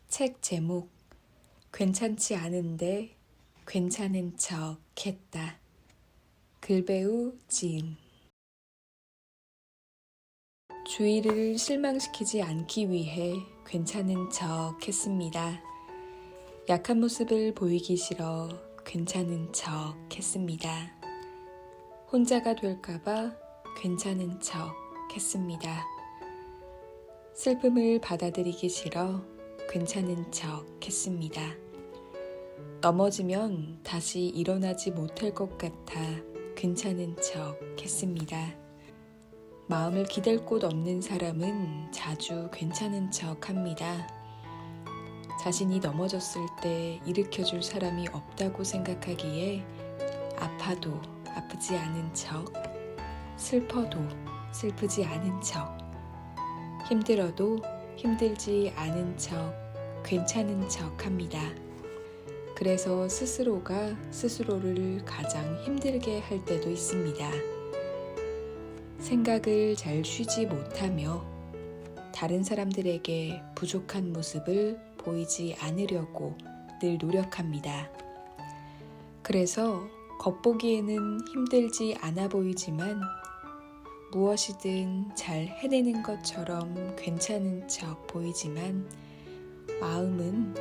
책 제목 괜찮지 않은데 괜찮은 척 했다. 글배우 지은. 주위를 실망시키지 않기 위해 괜찮은 척 했습니다. 약한 모습을 보이기 싫어 괜찮은 척 했습니다. 혼자가 될까봐 괜찮은 척 했습니다. 슬픔을 받아들이기 싫어 괜찮은 척 했습니다. 넘어지면 다시 일어나지 못할 것 같아 괜찮은 척 했습니다. 마음을 기댈 곳 없는 사람은 자주 괜찮은 척 합니다. 자신이 넘어졌을 때 일으켜줄 사람이 없다고 생각하기에 아파도 아프지 않은 척, 슬퍼도 슬프지 않은 척, 힘들어도 힘들지 않은 척, 괜찮은 척 합니다. 그래서 스스로가 스스로를 가장 힘들게 할 때도 있습니다. 생각을 잘 쉬지 못하며 다른 사람들에게 부족한 모습을 보이지 않으려고 늘 노력합니다. 그래서 겉보기에는 힘들지 않아 보이지만 무엇이든 잘 해내는 것처럼 괜찮은 척 보이지만 마음은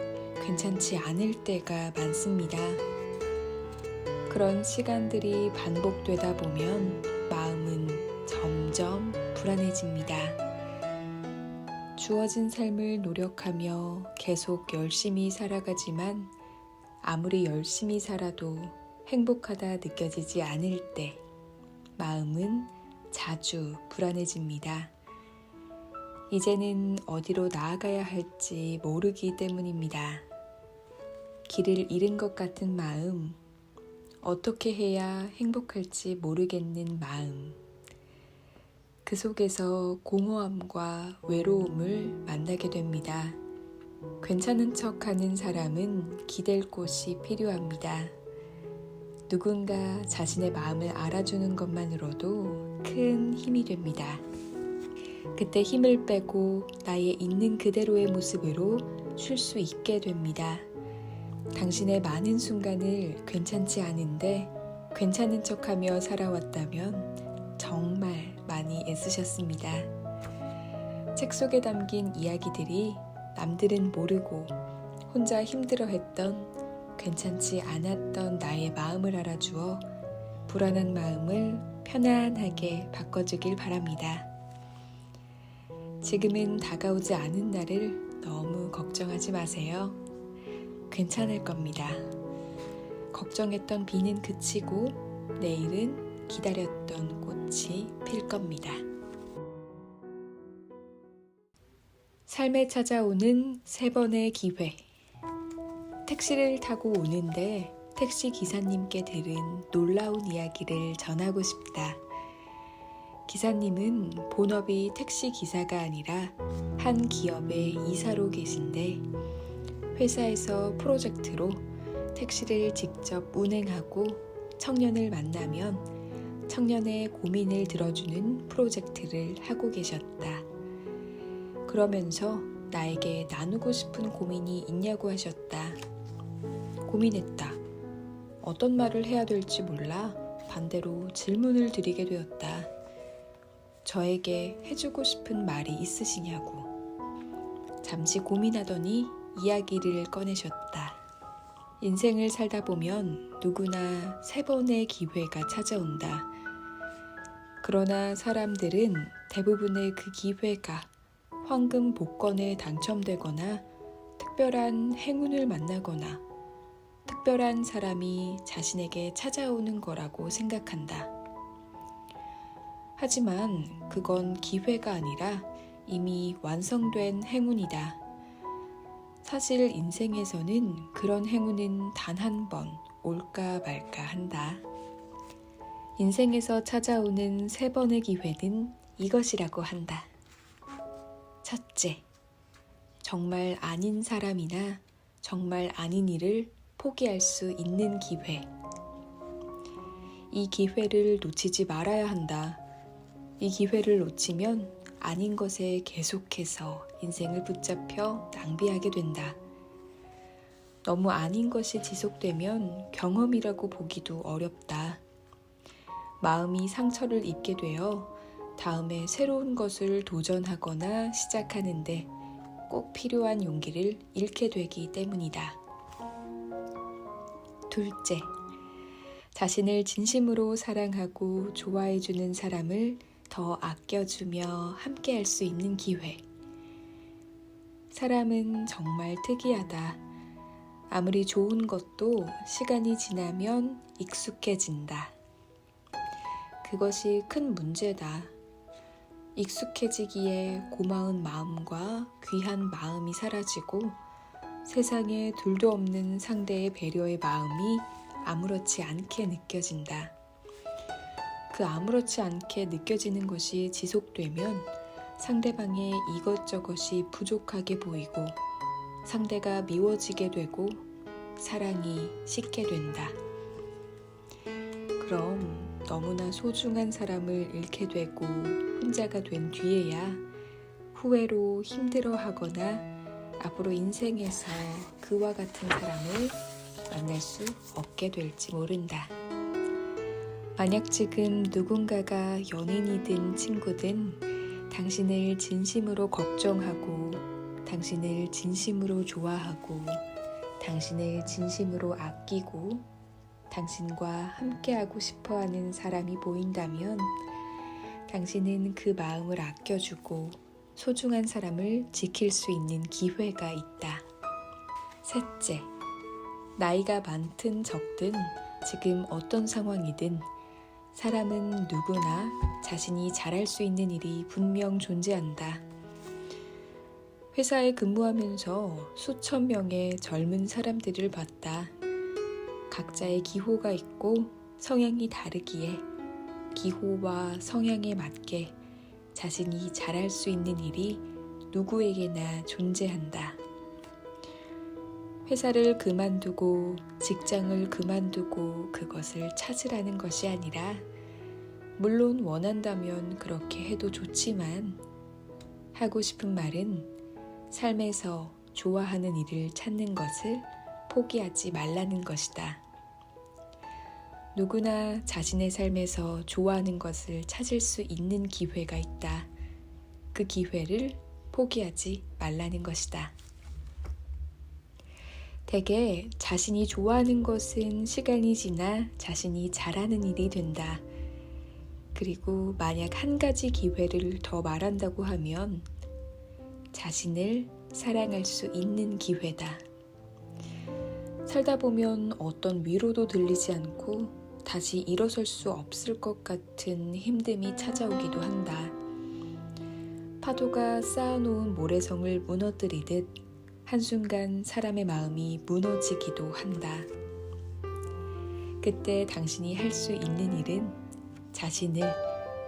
괜찮지 않을 때가 많습니다. 그런 시간들이 반복되다 보면 마음은 점점 불안해집니다. 주어진 삶을 노력하며 계속 열심히 살아가지만 아무리 열심히 살아도 행복하다 느껴지지 않을 때 마음은 자주 불안해집니다. 이제는 어디로 나아가야 할지 모르기 때문입니다. 길을 잃은 것 같은 마음, 어떻게 해야 행복할지 모르겠는 마음, 그 속에서 공허함과 외로움을 만나게 됩니다. 괜찮은 척하는 사람은 기댈 곳이 필요합니다. 누군가 자신의 마음을 알아주는 것만으로도 큰 힘이 됩니다. 그때 힘을 빼고 나의 있는 그대로의 모습으로 쉴 수 있게 됩니다. 당신의 많은 순간을 괜찮지 않은데 괜찮은 척하며 살아왔다면 정말 많이 애쓰셨습니다. 책 속에 담긴 이야기들이 남들은 모르고 혼자 힘들어했던 괜찮지 않았던 나의 마음을 알아주어 불안한 마음을 편안하게 바꿔주길 바랍니다. 지금은 다가오지 않은 날을 너무 걱정하지 마세요. 괜찮을 겁니다. 걱정했던 비는 그치고 내일은 기다렸던 꽃이 필 겁니다. 삶에 찾아오는 3번의 기회. 택시를 타고 오는데 택시 기사님께 들은 놀라운 이야기를 전하고 싶다. 기사님은 본업이 택시 기사가 아니라 한 기업의 이사로 계신데 회사에서 프로젝트로 택시를 직접 운행하고 청년을 만나면 청년의 고민을 들어주는 프로젝트를 하고 계셨다. 그러면서 나에게 나누고 싶은 고민이 있냐고 하셨다. 고민했다. 어떤 말을 해야 될지 몰라 반대로 질문을 드리게 되었다. 저에게 해주고 싶은 말이 있으시냐고. 잠시 고민하더니 이야기를 꺼내셨다. 인생을 살다 보면 누구나 3번의 기회가 찾아온다. 그러나 사람들은 대부분의 그 기회가 황금 복권에 당첨되거나 특별한 행운을 만나거나 특별한 사람이 자신에게 찾아오는 거라고 생각한다. 하지만 그건 기회가 아니라 이미 완성된 행운이다. 사실 인생에서는 그런 행운은 단 한 번 올까 말까 한다. 인생에서 찾아오는 3번의 기회는 이것이라고 한다. 첫째, 정말 아닌 사람이나 정말 아닌 일을 포기할 수 있는 기회. 이 기회를 놓치지 말아야 한다. 이 기회를 놓치면 아닌 것에 계속해서 인생을 붙잡혀 낭비하게 된다. 너무 아닌 것이 지속되면 경험이라고 보기도 어렵다. 마음이 상처를 입게 되어 다음에 새로운 것을 도전하거나 시작하는데 꼭 필요한 용기를 잃게 되기 때문이다. 둘째, 자신을 진심으로 사랑하고 좋아해주는 사람을 더 아껴주며 함께할 수 있는 기회. 사람은 정말 특이하다. 아무리 좋은 것도 시간이 지나면 익숙해진다. 그것이 큰 문제다. 익숙해지기에 고마운 마음과 귀한 마음이 사라지고 세상에 둘도 없는 상대의 배려의 마음이 아무렇지 않게 느껴진다. 그 아무렇지 않게 느껴지는 것이 지속되면 상대방의 이것저것이 부족하게 보이고 상대가 미워지게 되고 사랑이 식게 된다. 그럼 너무나 소중한 사람을 잃게 되고 혼자가 된 뒤에야 후회로 힘들어하거나 앞으로 인생에서 그와 같은 사람을 만날 수 없게 될지 모른다. 만약 지금 누군가가 연인이든 친구든 당신을 진심으로 걱정하고 당신을 진심으로 좋아하고 당신을 진심으로 아끼고 당신과 함께하고 싶어하는 사람이 보인다면 당신은 그 마음을 아껴주고 소중한 사람을 지킬 수 있는 기회가 있다. 셋째, 나이가 많든 적든 지금 어떤 상황이든 사람은 누구나 자신이 잘할 수 있는 일이 분명 존재한다. 회사에 근무하면서 수천 명의 젊은 사람들을 봤다. 각자의 기호가 있고 성향이 다르기에 기호와 성향에 맞게 자신이 잘할 수 있는 일이 누구에게나 존재한다. 회사를 그만두고 직장을 그만두고 그것을 찾으라는 것이 아니라 물론 원한다면 그렇게 해도 좋지만 하고 싶은 말은 삶에서 좋아하는 일을 찾는 것을 포기하지 말라는 것이다. 누구나 자신의 삶에서 좋아하는 것을 찾을 수 있는 기회가 있다. 그 기회를 포기하지 말라는 것이다. 대개 자신이 좋아하는 것은 시간이 지나 자신이 잘하는 일이 된다. 그리고 만약 한 가지 기회를 더 말한다고 하면 자신을 사랑할 수 있는 기회다. 살다 보면 어떤 위로도 들리지 않고 다시 일어설 수 없을 것 같은 힘듦이 찾아오기도 한다. 파도가 쌓아놓은 모래성을 무너뜨리듯 한순간 사람의 마음이 무너지기도 한다. 그때 당신이 할 수 있는 일은 자신을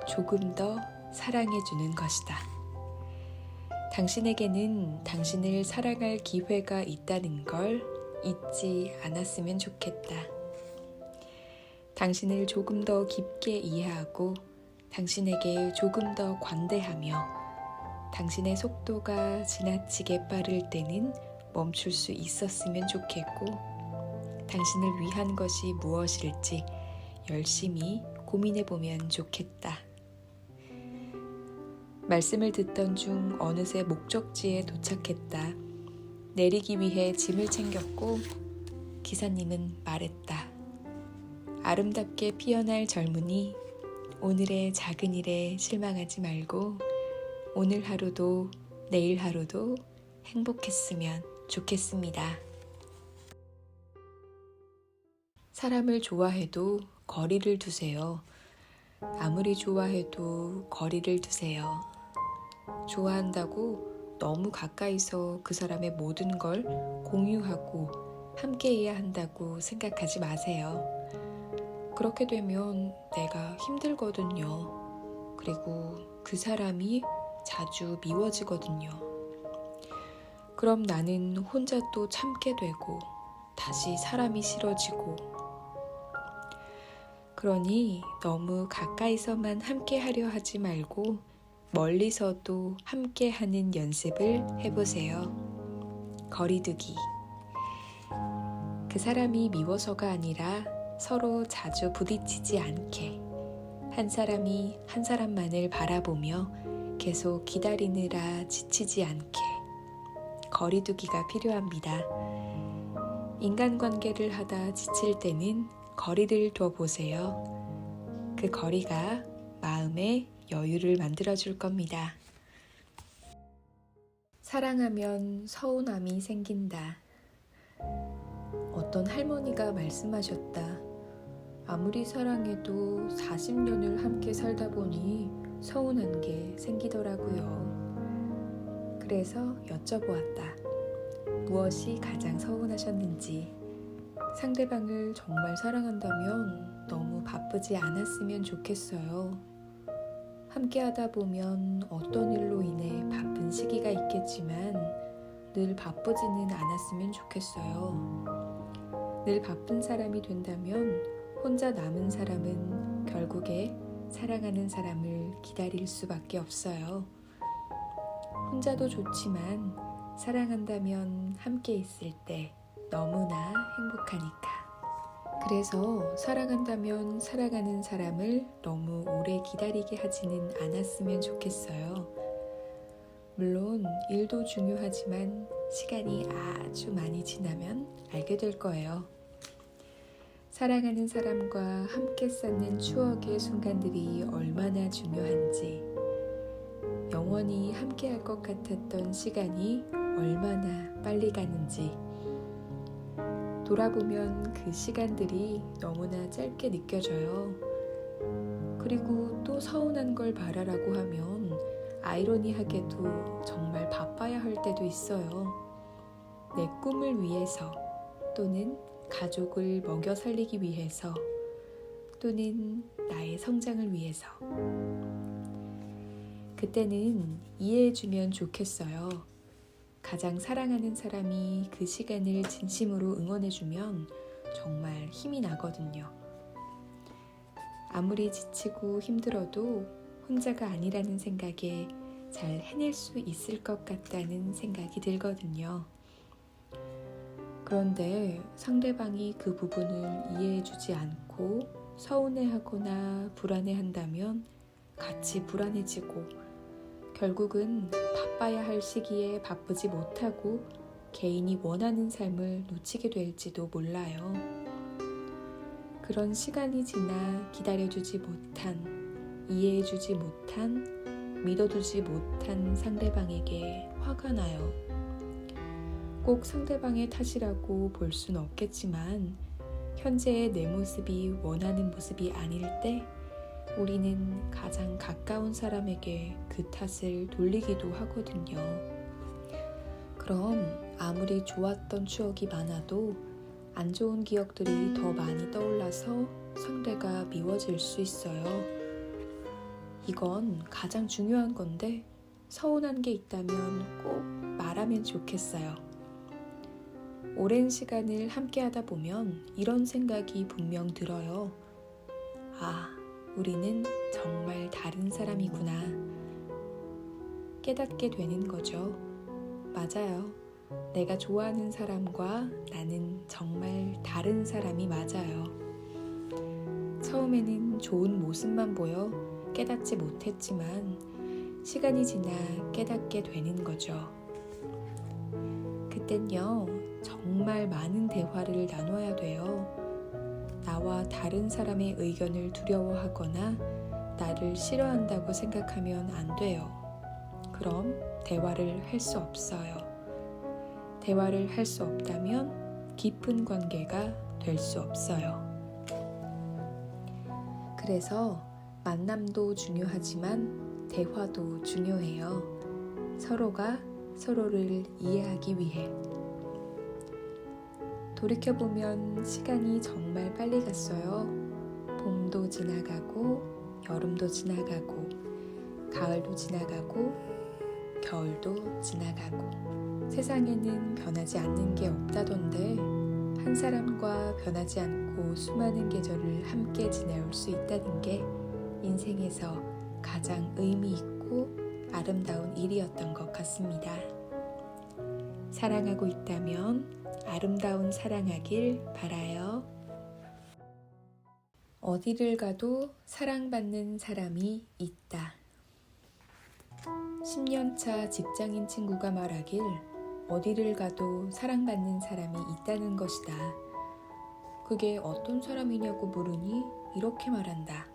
조금 더 사랑해주는 것이다. 당신에게는 당신을 사랑할 기회가 있다는 걸 잊지 않았으면 좋겠다. 당신을 조금 더 깊게 이해하고 당신에게 조금 더 관대하며 당신의 속도가 지나치게 빠를 때는 멈출 수 있었으면 좋겠고 당신을 위한 것이 무엇일지 열심히 고민해보면 좋겠다. 말씀을 듣던 중 어느새 목적지에 도착했다. 내리기 위해 짐을 챙겼고 기사님은 말했다. 아름답게 피어날 젊은이, 오늘의 작은 일에 실망하지 말고 오늘 하루도 내일 하루도 행복했으면 좋겠습니다. 사람을 좋아해도 거리를 두세요. 아무리 좋아해도 거리를 두세요. 좋아한다고 너무 가까이서 그 사람의 모든 걸 공유하고 함께해야 한다고 생각하지 마세요. 그렇게 되면 내가 힘들거든요. 그리고 그 사람이 자주 미워지거든요. 그럼 나는 혼자 또 참게 되고 다시 사람이 싫어지고 그러니 너무 가까이서만 함께 하려 하지 말고 멀리서도 함께 하는 연습을 해보세요. 거리두기. 그 사람이 미워서가 아니라 서로 자주 부딪히지 않게, 한 사람이 한 사람만을 바라보며 계속 기다리느라 지치지 않게 거리두기가 필요합니다. 인간관계를 하다 지칠 때는 거리를 둬 보세요. 그 거리가 마음에 여유를 만들어줄 겁니다. 사랑하면 서운함이 생긴다. 어떤 할머니가 말씀하셨다. 아무리 사랑해도 40년을 함께 살다 보니 서운한 게 생기더라고요. 그래서 여쭤보았다. 무엇이 가장 서운하셨는지. 상대방을 정말 사랑한다면 너무 바쁘지 않았으면 좋겠어요. 함께 하다 보면 어떤 일로 인해 바쁜 시기가 있겠지만 늘 바쁘지는 않았으면 좋겠어요. 늘 바쁜 사람이 된다면 혼자 남은 사람은 결국에 사랑하는 사람을 기다릴 수밖에 없어요. 혼자도 좋지만 사랑한다면 함께 있을 때 너무나 행복하니까. 그래서 사랑한다면 사랑하는 사람을 너무 오래 기다리게 하지는 않았으면 좋겠어요. 물론 일도 중요하지만 시간이 아주 많이 지나면 알게 될 거예요. 사랑하는 사람과 함께 쌓는 추억의 순간들이 얼마나 중요한지, 영원히 함께 할 것 같았던 시간이 얼마나 빨리 가는지, 돌아보면 그 시간들이 너무나 짧게 느껴져요. 그리고 또 서운한 걸 바라라고 하면 아이러니하게도 정말 바빠야 할 때도 있어요. 내 꿈을 위해서, 또는 가족을 먹여 살리기 위해서, 또는 나의 성장을 위해서. 그때는 이해해주면 좋겠어요. 가장 사랑하는 사람이 그 시간을 진심으로 응원해주면 정말 힘이 나거든요. 아무리 지치고 힘들어도 혼자가 아니라는 생각에 잘 해낼 수 있을 것 같다는 생각이 들거든요. 그런데 상대방이 그 부분을 이해해주지 않고 서운해하거나 불안해한다면 같이 불안해지고, 결국은 바빠야 할 시기에 바쁘지 못하고 개인이 원하는 삶을 놓치게 될지도 몰라요. 그런 시간이 지나 기다려주지 못한, 이해해주지 못한, 믿어주지 못한 상대방에게 화가 나요. 꼭 상대방의 탓이라고 볼 수는 없겠지만 현재의 내 모습이 원하는 모습이 아닐 때 우리는 가장 가까운 사람에게 그 탓을 돌리기도 하거든요. 그럼 아무리 좋았던 추억이 많아도 안 좋은 기억들이 더 많이 떠올라서 상대가 미워질 수 있어요. 이건 가장 중요한 건데 서운한 게 있다면 꼭 말하면 좋겠어요. 오랜 시간을 함께 하다 보면 이런 생각이 분명 들어요. 아, 우리는 정말 다른 사람이구나. 깨닫게 되는 거죠. 맞아요. 내가 좋아하는 사람과 나는 정말 다른 사람이 맞아요. 처음에는 좋은 모습만 보여 깨닫지 못했지만 시간이 지나 깨닫게 되는 거죠. 그땐요, 정말 많은 대화를 나눠야 돼요. 나와 다른 사람의 의견을 두려워하거나 나를 싫어한다고 생각하면 안 돼요. 그럼 대화를 할 수 없어요. 대화를 할 수 없다면 깊은 관계가 될 수 없어요. 그래서 만남도 중요하지만 대화도 중요해요. 서로가 서로를 이해하기 위해. 돌이켜보면 시간이 정말 빨리 갔어요. 봄도 지나가고 여름도 지나가고 가을도 지나가고 겨울도 지나가고 세상에는 변하지 않는 게 없다던데 한 사람과 변하지 않고 수많은 계절을 함께 지내올 수 있다는 게 인생에서 가장 의미 있고 좋고 아름다운 일이었던 것 같습니다. 사랑하고 있다면 아름다운 사랑하길 바라요. 어디를 가도 사랑받는 사람이 있다. 10년차 직장인 친구가 말하길 어디를 가도 사랑받는 사람이 있다는 것이다. 그게 어떤 사람이냐고 물으니 이렇게 말한다.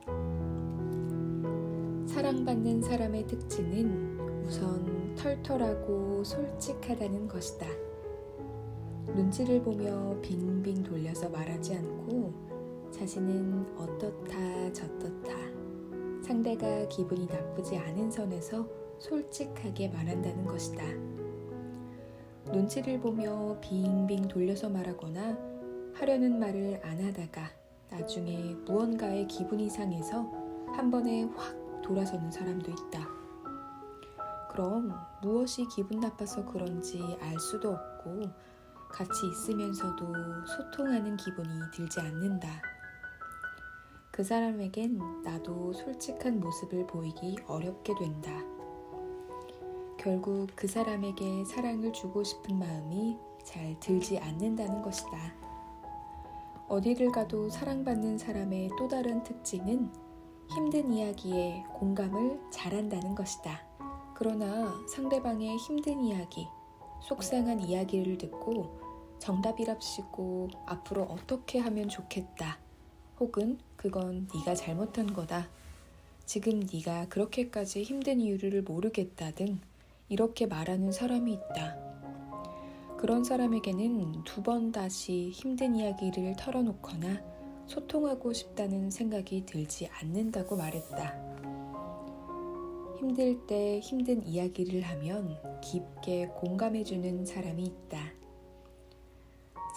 사랑받는 사람의 특징은 우선 털털하고 솔직하다는 것이다. 눈치를 보며 빙빙 돌려서 말하지 않고 자신은 어떻다 저떻다 상대가 기분이 나쁘지 않은 선에서 솔직하게 말한다는 것이다. 눈치를 보며 빙빙 돌려서 말하거나 하려는 말을 안 하다가 나중에 무언가의 기분이 상해서 한 번에 확 돌아서는 사람도 있다. 그럼 무엇이 기분 나빠서 그런지 알 수도 없고 같이 있으면서도 소통하는 기분이 들지 않는다. 그 사람에겐 나도 솔직한 모습을 보이기 어렵게 된다. 결국 그 사람에게 사랑을 주고 싶은 마음이 잘 들지 않는다는 것이다. 어디를 가도 사랑받는 사람의 또 다른 특징은 힘든 이야기에 공감을 잘한다는 것이다. 그러나 상대방의 힘든 이야기, 속상한 이야기를 듣고 정답이랍시고 앞으로 어떻게 하면 좋겠다. 혹은 그건 네가 잘못한 거다. 지금 네가 그렇게까지 힘든 이유를 모르겠다 등 이렇게 말하는 사람이 있다. 그런 사람에게는 두 번 다시 힘든 이야기를 털어놓거나 소통하고 싶다는 생각이 들지 않는다고 말했다. 힘들 때 힘든 이야기를 하면 깊게 공감해주는 사람이 있다.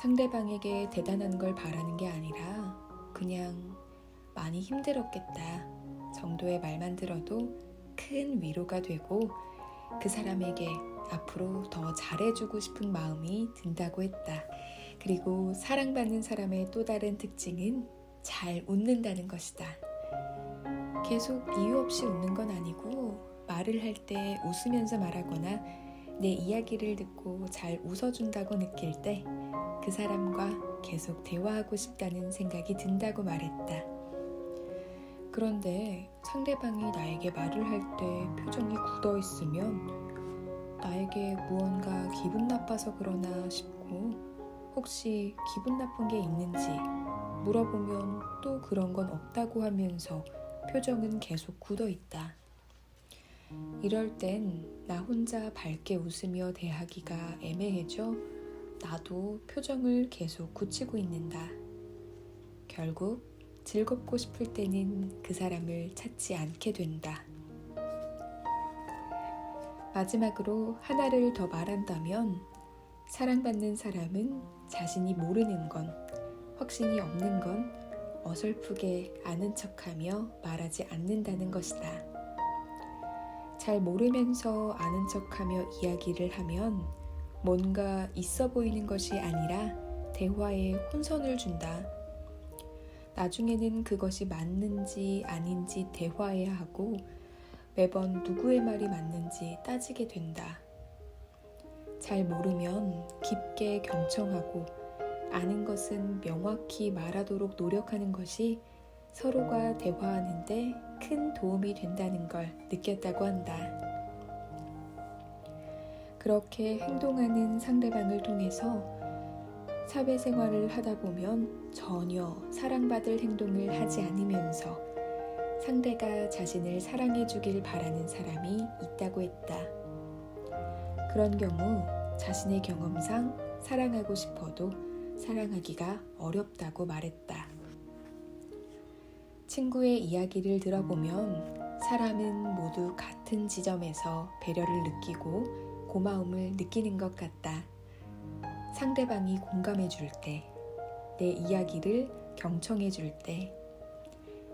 상대방에게 대단한 걸 바라는 게 아니라 그냥 많이 힘들었겠다 정도의 말만 들어도 큰 위로가 되고 그 사람에게 앞으로 더 잘해주고 싶은 마음이 든다고 했다. 그리고 사랑받는 사람의 또 다른 특징은 잘 웃는다는 것이다. 계속 이유 없이 웃는 건 아니고 말을 할 때 웃으면서 말하거나 내 이야기를 듣고 잘 웃어준다고 느낄 때 그 사람과 계속 대화하고 싶다는 생각이 든다고 말했다. 그런데 상대방이 나에게 말을 할 때 표정이 굳어 있으면 나에게 무언가 기분 나빠서 그러나 싶고 혹시 기분 나쁜 게 있는지 물어보면 또 그런 건 없다고 하면서 표정은 계속 굳어 있다. 이럴 땐 나 혼자 밝게 웃으며 대하기가 애매해져 나도 표정을 계속 굳히고 있는다. 결국 즐겁고 싶을 때는 그 사람을 찾지 않게 된다. 마지막으로 하나를 더 말한다면 사랑받는 사람은 자신이 모르는 건, 확신이 없는 건 어설프게 아는 척하며 말하지 않는다는 것이다. 잘 모르면서 아는 척하며 이야기를 하면 뭔가 있어 보이는 것이 아니라 대화에 혼선을 준다. 나중에는 그것이 맞는지 아닌지 대화해야 하고 매번 누구의 말이 맞는지 따지게 된다. 잘 모르면 깊게 경청하고 아는 것은 명확히 말하도록 노력하는 것이 서로가 대화하는데 큰 도움이 된다는 걸 느꼈다고 한다. 그렇게 행동하는 상대방을 통해서 사회생활을 하다 보면 전혀 사랑받을 행동을 하지 않으면서 상대가 자신을 사랑해 주길 바라는 사람이 있다고 했다. 그런 경우 자신의 경험상 사랑하고 싶어도 사랑하기가 어렵다고 말했다. 친구의 이야기를 들어보면 사람은 모두 같은 지점에서 배려를 느끼고 고마움을 느끼는 것 같다. 상대방이 공감해 줄 때, 내 이야기를 경청해 줄 때,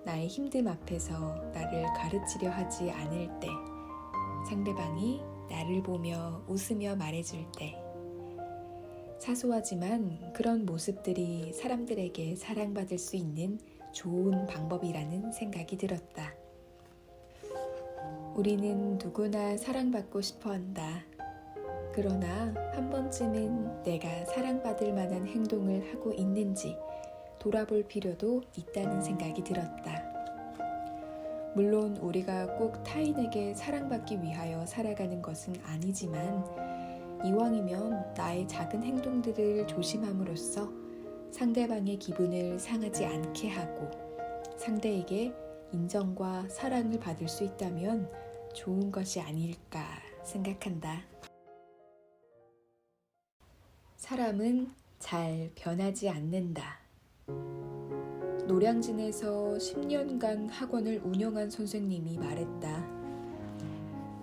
나의 힘듦 앞에서 나를 가르치려 하지 않을 때, 상대방이 나를 보며 웃으며 말해줄 때, 사소하지만 그런 모습들이 사람들에게 사랑받을 수 있는 좋은 방법이라는 생각이 들었다. 우리는 누구나 사랑받고 싶어 한다. 그러나 한 번쯤은 내가 사랑받을 만한 행동을 하고 있는지 돌아볼 필요도 있다는 생각이 들었다. 물론 우리가 꼭 타인에게 사랑받기 위하여 살아가는 것은 아니지만 이왕이면 나의 작은 행동들을 조심함으로써 상대방의 기분을 상하지 않게 하고 상대에게 인정과 사랑을 받을 수 있다면 좋은 것이 아닐까 생각한다. 사람은 잘 변하지 않는다. 노량진에서 10년간 학원을 운영한 선생님이 말했다.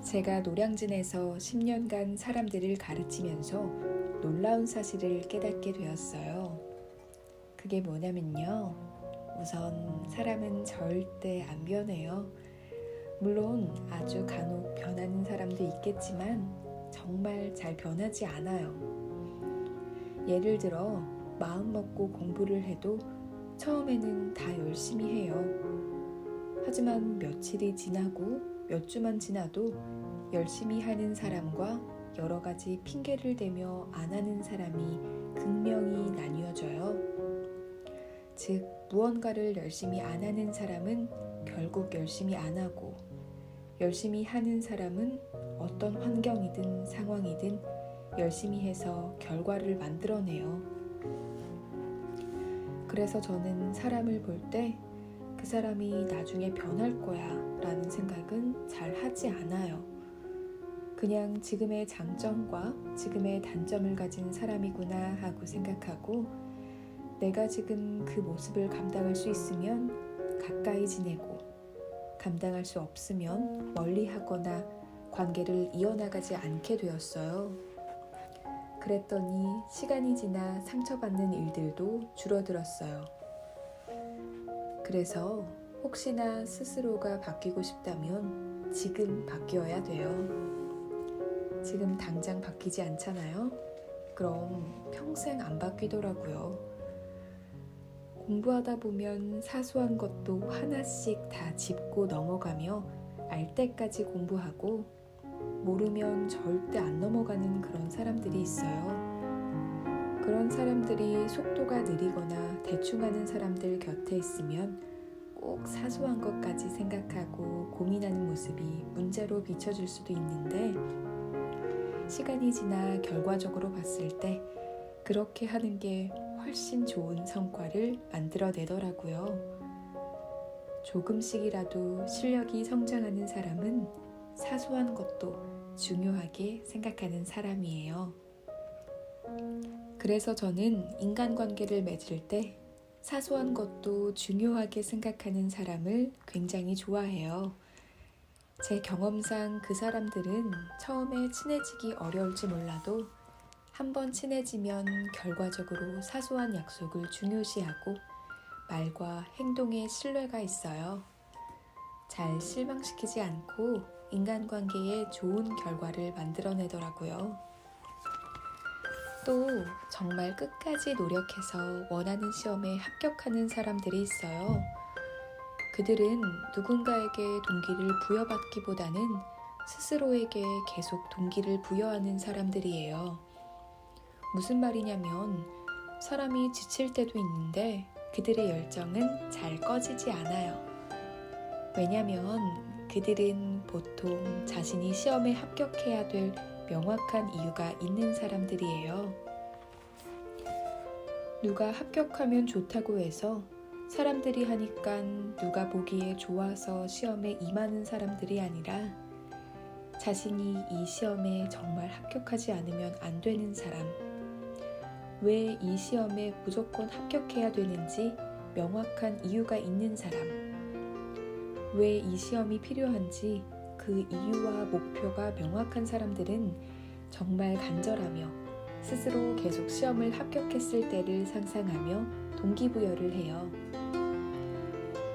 제가 노량진에서 10년간 사람들을 가르치면서 놀라운 사실을 깨닫게 되었어요. 그게 뭐냐면요. 우선 사람은 절대 안 변해요. 물론 아주 간혹 변하는 사람도 있겠지만 정말 잘 변하지 않아요. 예를 들어 마음 먹고 공부를 해도 처음에는 다 열심히 해요. 하지만 며칠이 지나고 몇 주만 지나도 열심히 하는 사람과 여러 가지 핑계를 대며 안 하는 사람이 극명히 나뉘어져요. 즉, 무언가를 열심히 안 하는 사람은 결국 열심히 안 하고, 열심히 하는 사람은 어떤 환경이든 상황이든 열심히 해서 결과를 만들어내요. 그래서 저는 사람을 볼 때 그 사람이 나중에 변할 거야 라는 생각은 잘 하지 않아요. 그냥 지금의 장점과 지금의 단점을 가진 사람이구나 하고 생각하고 내가 지금 그 모습을 감당할 수 있으면 가까이 지내고 감당할 수 없으면 멀리 하거나 관계를 이어나가지 않게 되었어요. 그랬더니 시간이 지나 상처받는 일들도 줄어들었어요. 그래서 혹시나 스스로가 바뀌고 싶다면 지금 바뀌어야 돼요. 지금 당장 바뀌지 않잖아요? 그럼 평생 안 바뀌더라고요. 공부하다 보면 사소한 것도 하나씩 다 짚고 넘어가며 알 때까지 공부하고 모르면 절대 안 넘어가는 그런 사람들이 있어요. 그런 사람들이 속도가 느리거나 대충 하는 사람들 곁에 있으면 꼭 사소한 것까지 생각하고 고민하는 모습이 문제로 비춰질 수도 있는데 시간이 지나 결과적으로 봤을 때 그렇게 하는 게 훨씬 좋은 성과를 만들어내더라고요. 조금씩이라도 실력이 성장하는 사람은 사소한 것도 중요하게 생각하는 사람이에요. 그래서 저는 인간관계를 맺을 때 사소한 것도 중요하게 생각하는 사람을 굉장히 좋아해요. 제 경험상 그 사람들은 처음에 친해지기 어려울지 몰라도 한번 친해지면 결과적으로 사소한 약속을 중요시하고 말과 행동에 신뢰가 있어요. 잘 실망시키지 않고 인간관계에 좋은 결과를 만들어내더라고요. 또 정말 끝까지 노력해서 원하는 시험에 합격하는 사람들이 있어요. 그들은 누군가에게 동기를 부여받기보다는 스스로에게 계속 동기를 부여하는 사람들이에요. 무슨 말이냐면 사람이 지칠 때도 있는데 그들의 열정은 잘 꺼지지 않아요. 왜냐면 그들은 보통 자신이 시험에 합격해야 될 명확한 이유가 있는 사람들이에요. 누가 합격하면 좋다고 해서 사람들이 하니까 누가 보기에 좋아서 시험에 임하는 사람들이 아니라 자신이 이 시험에 정말 합격하지 않으면 안 되는 사람, 왜 이 시험에 무조건 합격해야 되는지 명확한 이유가 있는 사람, 왜 이 시험이 필요한지 그 이유와 목표가 명확한 사람들은 정말 간절하며 스스로 계속 시험을 합격했을 때를 상상하며 동기부여를 해요.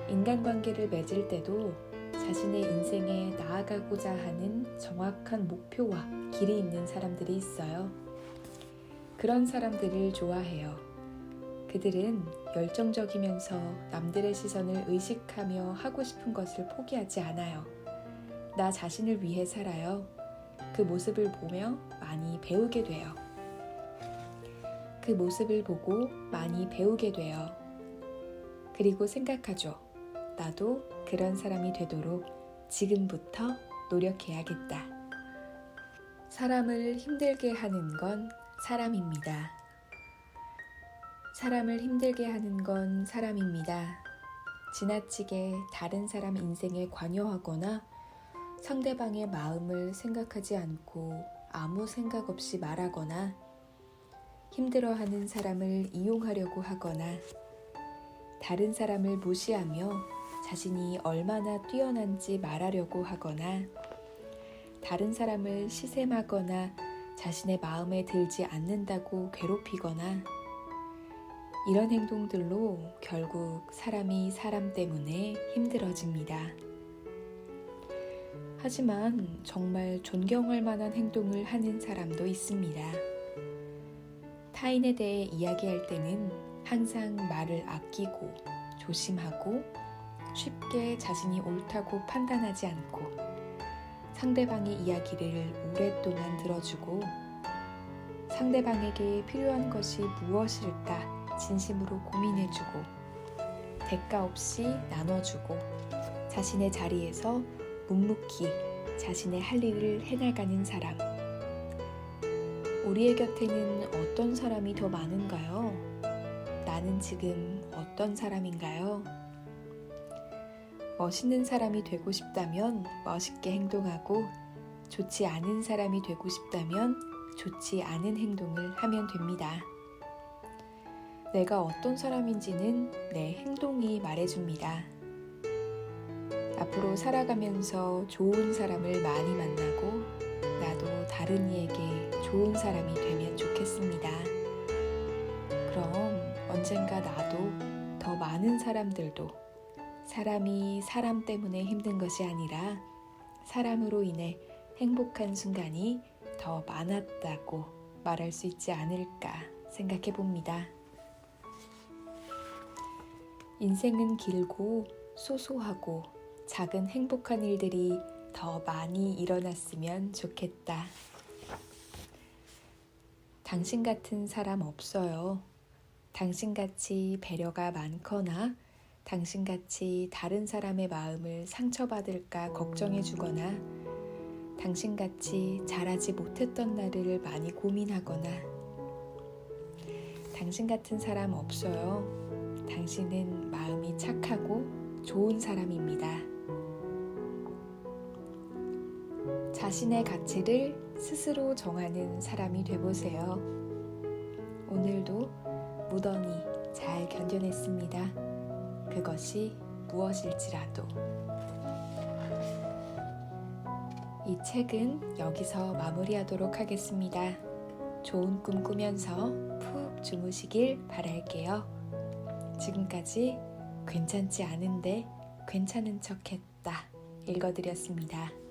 인간관계를 맺을 때도 자신의 인생에 나아가고자 하는 정확한 목표와 길이 있는 사람들이 있어요. 그런 사람들을 좋아해요. 그들은 열정적이면서 남들의 시선을 의식하며 하고 싶은 것을 포기하지 않아요. 나 자신을 위해 살아요. 그 모습을 보며 많이 배우게 돼요. 그 모습을 보고 많이 배우게 돼요. 그리고 생각하죠. 나도 그런 사람이 되도록 지금부터 노력해야겠다. 사람을 힘들게 하는 건 사람입니다. 사람을 힘들게 하는 건 사람입니다. 지나치게 다른 사람 인생에 관여하거나 상대방의 마음을 생각하지 않고 아무 생각 없이 말하거나 힘들어하는 사람을 이용하려고 하거나 다른 사람을 무시하며 자신이 얼마나 뛰어난지 말하려고 하거나 다른 사람을 시샘하거나 자신의 마음에 들지 않는다고 괴롭히거나 이런 행동들로 결국 사람이 사람 때문에 힘들어집니다. 하지만 정말 존경할 만한 행동을 하는 사람도 있습니다. 타인에 대해 이야기할 때는 항상 말을 아끼고 조심하고 쉽게 자신이 옳다고 판단하지 않고 상대방의 이야기를 오랫동안 들어주고 상대방에게 필요한 것이 무엇일까 진심으로 고민해주고 대가 없이 나눠주고 자신의 자리에서 묵묵히 자신의 할 일을 해나가는 사람. 우리의 곁에는 어떤 사람이 더 많은가요? 나는 지금 어떤 사람인가요? 멋있는 사람이 되고 싶다면 멋있게 행동하고 좋지 않은 사람이 되고 싶다면 좋지 않은 행동을 하면 됩니다. 내가 어떤 사람인지는 내 행동이 말해줍니다. 앞으로 살아가면서 좋은 사람을 많이 만나고 나도 다른 이에게 좋은 사람이 되면 좋겠습니다. 그럼 언젠가 나도 더 많은 사람들도 사람이 사람 때문에 힘든 것이 아니라 사람으로 인해 행복한 순간이 더 많았다고 말할 수 있지 않을까 생각해 봅니다. 인생은 길고 소소하고 작은 행복한 일들이 더 많이 일어났으면 좋겠다. 당신 같은 사람 없어요. 당신같이 배려가 많거나 당신같이 다른 사람의 마음을 상처받을까 걱정해주거나 당신같이 잘하지 못했던 날을 많이 고민하거나 당신 같은 사람 없어요. 당신은 마음이 착하고 좋은 사람입니다. 자신의 가치를 스스로 정하는 사람이 되보세요. 오늘도 무던히 잘 견뎌냈습니다. 그것이 무엇일지라도. 이 책은 여기서 마무리하도록 하겠습니다. 좋은 꿈 꾸면서 푹 주무시길 바랄게요. 지금까지 괜찮지 않은데 괜찮은 척 했다 읽어드렸습니다.